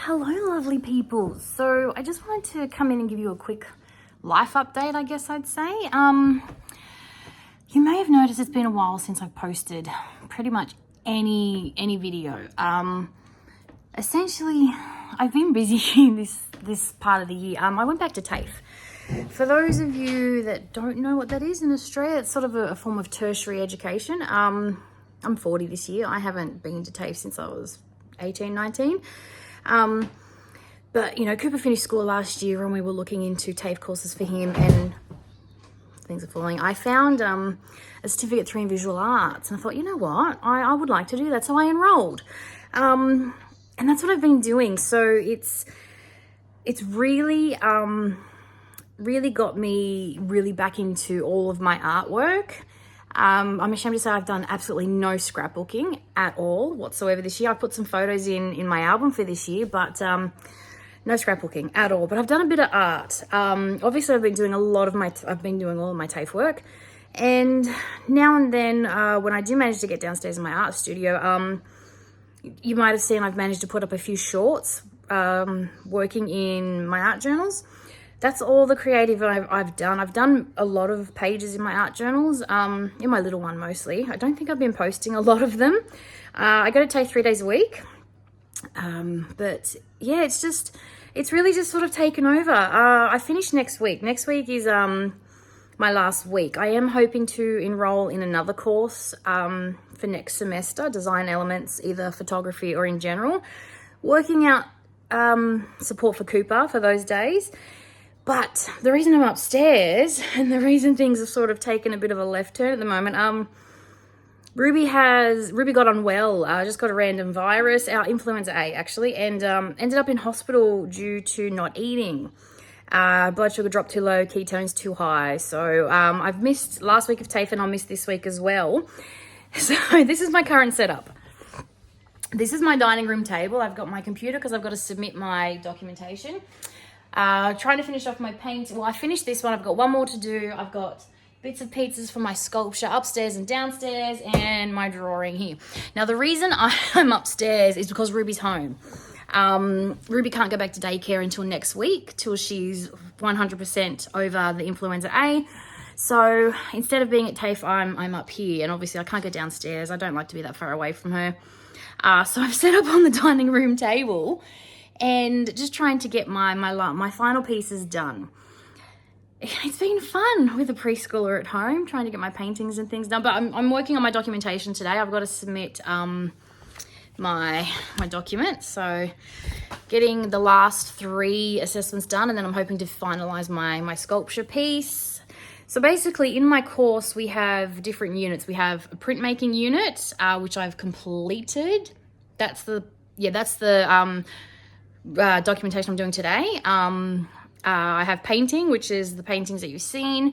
Hello, lovely people. So I just wanted to come in and give you a quick life update, I guess I'd say. You may have noticed it's been a while since I've posted pretty much any video. Essentially, I've been busy this part of the year. I went back to TAFE. For those of you that don't know what that is in Australia, it's sort of a form of tertiary education. I'm 40 this year. I haven't been to TAFE since I was 18, 19. But you know, Cooper finished school last year and we were looking into TAFE courses for him and things are falling. I found a certificate 3 in visual arts and I thought, you know what, I would like to do that. So I enrolled. And that's what I've been doing. So it's really, really got me really back into all of my artwork. I'm ashamed to say I've done absolutely no scrapbooking at all whatsoever this year. I put some photos in my album for this year, but no scrapbooking at all. But I've done a bit of art. Obviously, I've been doing all of my TAFE work, and now and then when I do manage to get downstairs in my art studio, you might have seen I've managed to put up a few shorts working in my art journals. That's all the creative I've done. I've done a lot of pages in my art journals, in my little one mostly. I don't think I've been posting a lot of them. I go to TAFE 3 days a week. But yeah, it's really just sort of taken over. I finish next week. Next week is my last week. I am hoping to enroll in another course for next semester, design elements, either photography or in general. Working out support for Cooper for those days. But the reason I'm upstairs and the reason things have sort of taken a bit of a left turn at the moment, Ruby got unwell, just got a random virus, our influenza A actually, and ended up in hospital due to not eating. Blood sugar dropped too low, ketones too high. So I've missed last week of TAFE and I'll miss this week as well. So this is my current setup. This is my dining room table. I've got my computer because I've got to submit my documentation. Trying to finish off my paint. Well, I finished this one. I've got one more to do. I've got bits of pizzas for my sculpture upstairs and downstairs and my drawing here. Now, the reason I'm upstairs is because Ruby's home. Ruby can't go back to daycare until next week, till she's 100% over the influenza A. So instead of being at TAFE, I'm up here. And obviously, I can't go downstairs. I don't like to be that far away from her. So I've set up on the dining room table and just trying to get my final pieces done. It's been fun with a preschooler at home, trying to get my paintings and things done. But I'm working on my documentation today. I've got to submit my documents. So getting the last 3 assessments done, and then I'm hoping to finalize my sculpture piece. So basically in my course, we have different units. We have a printmaking unit, which I've completed. That's the documentation I'm doing today. I have painting, which is the paintings that you've seen,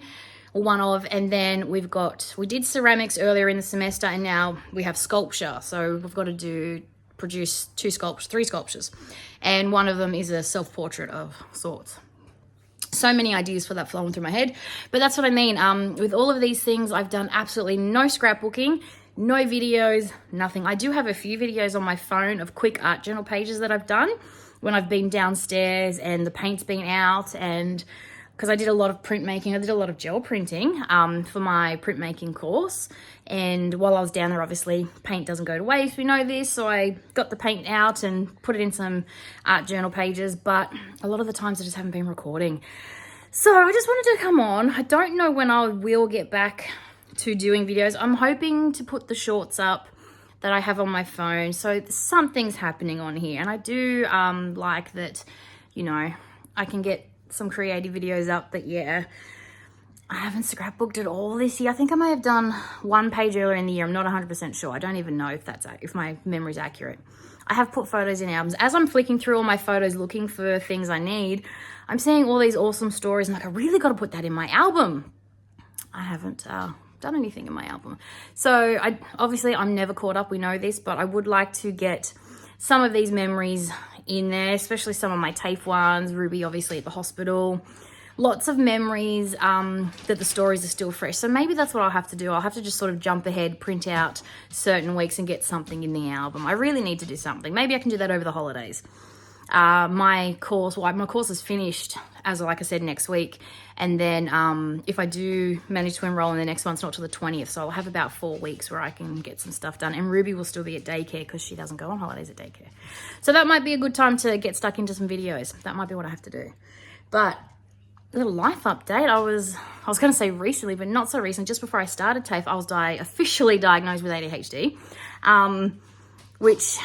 one of, and then we did ceramics earlier in the semester, and now we have sculpture. So we've got to produce 3 sculptures, and one of them is a self-portrait of sorts. So many ideas for that flowing through my head, but that's what I mean. With all of these things, I've done absolutely no scrapbooking, no videos, nothing. I do have a few videos on my phone of quick art journal pages that I've done when I've been downstairs and the paint's been out, and because I did a lot of printmaking, I did a lot of gel printing for my printmaking course. And while I was down there, obviously, paint doesn't go to waste, we know this, so I got the paint out and put it in some art journal pages, but a lot of the times I just haven't been recording. So I just wanted to come on. I don't know when I will get back to doing videos. I'm hoping to put the shorts up that I have on my phone. So something's happening on here. And I do like that, you know, I can get some creative videos up. But yeah, I haven't scrapbooked at all this year. I think I may have done 1 page earlier in the year. I'm not 100% sure. I don't even know if my memory's accurate. I have put photos in albums. As I'm flicking through all my photos looking for things I need, I'm seeing all these awesome stories. And like, I really got to put that in my album. I haven't done anything in my album. So obviously I'm never caught up, we know this, but I would like to get some of these memories in there, especially some of my TAFE ones, Ruby obviously at the hospital, lots of memories that the stories are still fresh. So maybe that's what I'll have to do. I'll have to just sort of jump ahead, print out certain weeks and get something in the album. I really need to do something. Maybe I can do that over the holidays. my course is finished as like I said next week, and then if I do manage to enroll in the next one, it's not till the 20th, so I'll have about 4 weeks where I can get some stuff done, and Ruby will still be at daycare because she doesn't go on holidays at daycare, so that might be a good time to get stuck into some videos. That might be what I have to do. But little life update, I was going to say recently, but not so recent. Just before I started TAFE, I was officially diagnosed with ADHD, which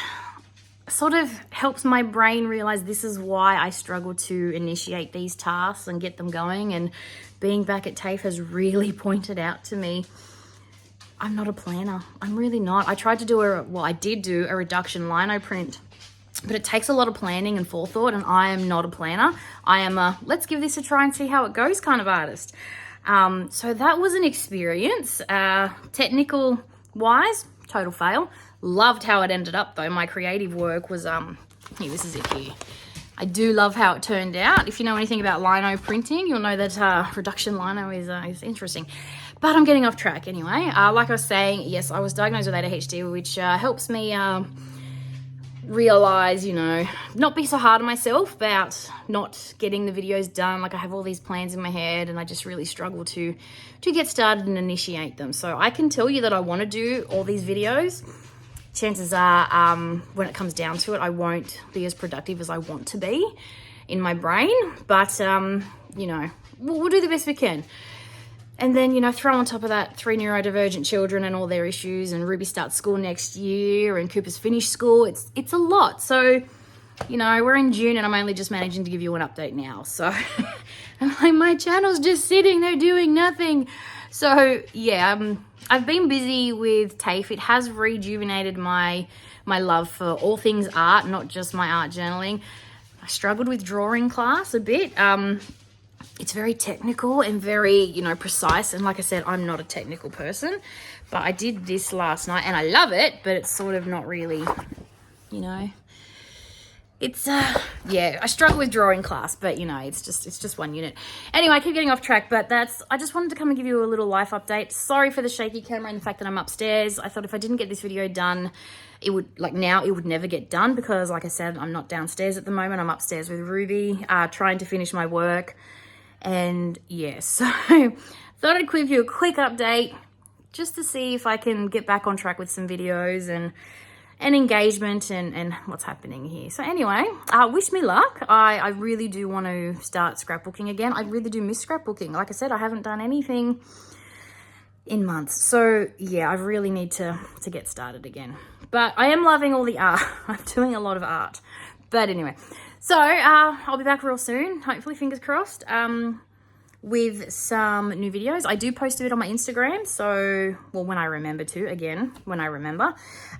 sort of helps my brain realize this is why I struggle to initiate these tasks and get them going. And being back at TAFE has really pointed out to me, I'm not a planner. I'm really not. I did do a reduction lino print, but it takes a lot of planning and forethought, and I am not a planner. I am a let's give this a try and see how it goes kind of artist. So that was an experience. Technical wise, total fail. Loved how it ended up though. My creative work was, here, this is it here. I do love how it turned out. If you know anything about lino printing, you'll know that reduction lino is interesting. But I'm getting off track anyway. Like I was saying, yes, I was diagnosed with ADHD, which helps me realize, not be so hard on myself about not getting the videos done. Like I have all these plans in my head and I just really struggle to get started and initiate them. So I can tell you that I want to do all these videos. Chances are, when it comes down to it, I won't be as productive as I want to be in my brain. But, we'll do the best we can. And then, throw on top of that 3 neurodivergent children and all their issues, and Ruby starts school next year and Cooper's finished school. It's a lot. So, we're in June and I'm only just managing to give you an update now. So I'm like, my channel's just sitting there doing nothing. So yeah, I've been busy with TAFE. It has rejuvenated my love for all things art, not just my art journaling. I struggled with drawing class a bit. It's very technical and very, precise. And like I said, I'm not a technical person, but I did this last night and I love it, but it's sort of not really, it's, I struggle with drawing class, but it's just one unit. Anyway, I keep getting off track, but I just wanted to come and give you a little life update. Sorry for the shaky camera and the fact that I'm upstairs. I thought if I didn't get this video done, it would never get done because like I said, I'm not downstairs at the moment. I'm upstairs with Ruby, trying to finish my work. And yes, so thought I'd give you a quick update just to see if I can get back on track with some videos and engagement and what's happening here. So anyway, wish me luck. I really do want to start scrapbooking again. I really do miss scrapbooking. Like I said, I haven't done anything in months. So yeah, I really need to get started again. But I am loving all the art. I'm doing a lot of art. But anyway, so I'll be back real soon. Hopefully, fingers crossed. With some new videos. I do post a bit on my Instagram, so, when I remember to,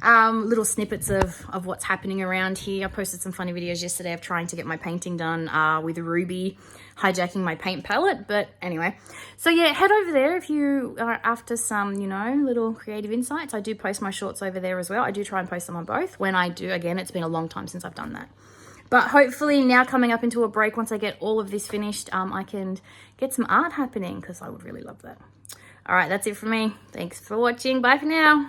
little snippets of what's happening around here. I posted some funny videos yesterday of trying to get my painting done with Ruby hijacking my paint palette, but anyway. So yeah, head over there if you are after some, little creative insights. I do post my shorts over there as well. I do try and post them on both. When I do, again, it's been a long time since I've done that. But hopefully now coming up into a break, once I get all of this finished, I can get some art happening because I would really love that. All right, that's it for me. Thanks for watching. Bye for now.